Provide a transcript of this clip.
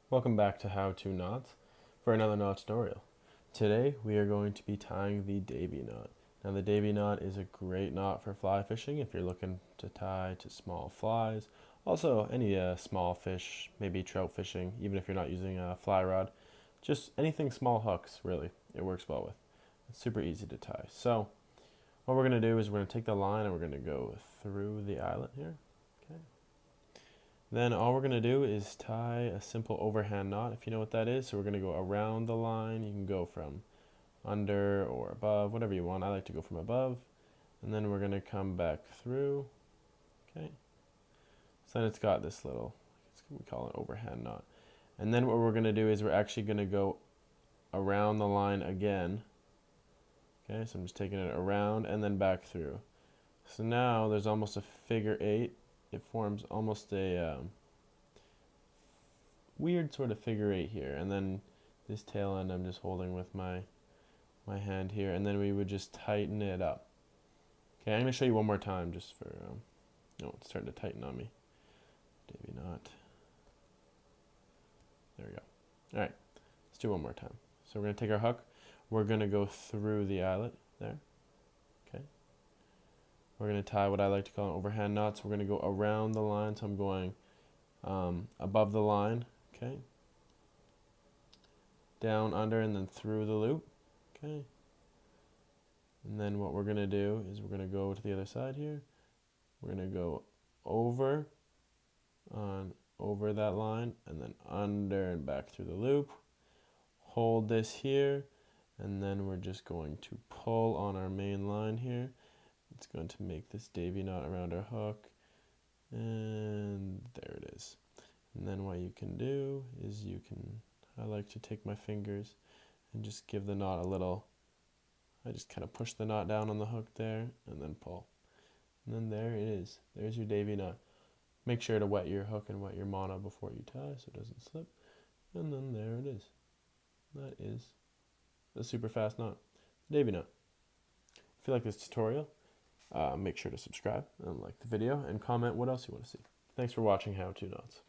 Welcome back to How To Knots for another knot tutorial. Today we are going to be tying the Davy knot. Now the Davy knot is a great knot for fly fishing if you're looking to tie to small flies. Also any small fish, maybe trout fishing, even if you're not using a fly rod. Just anything small hooks, really, it works well with. It's super easy to tie. So what we're going to do is we're going to take the line and we're going to go through the eyelet here. Okay. Then all we're going to do is tie a simple overhand knot, if you know what that is. So we're going to go around the line. You can go from under or above, whatever you want. I like to go from above. And then we're going to come back through. Okay. So then it's got this little, we call it overhand knot. And then what we're going to do is we're actually going to go around the line again. Okay, so I'm just taking it around and then back through. So now there's almost a figure eight. It forms almost a weird sort of figure eight here, and then this tail end I'm just holding with my hand here, and then we would just tighten it up. Okay, I'm going to show you one more time just for, oh, it's starting to tighten on me. Davy knot. There we go. All right, let's do one more time. So we're going to take our hook. We're going to go through the eyelet there. Okay. We're going to tie what I like to call an overhand knot. So we're going to go around the line. So I'm going above the line. Okay. Down, under, and then through the loop. Okay. And then what we're going to do is we're going to go to the other side here. We're going to go over over that line and then under and back through the loop. Hold this here, and then we're just going to pull on our main line here. It's going to make this Davy knot around our hook, and there it is. And then what you can do is I like to take my fingers and just give the knot a little, I just kind of push the knot down on the hook there and then pull. And then there it is. There's your Davy knot. Make sure to wet your hook and wet your mono before you tie so it doesn't slip. And then there it is. That is a super fast knot. Davy knot. If you like this tutorial, make sure to subscribe and like the video and comment what else you want to see. Thanks for watching How To Knots.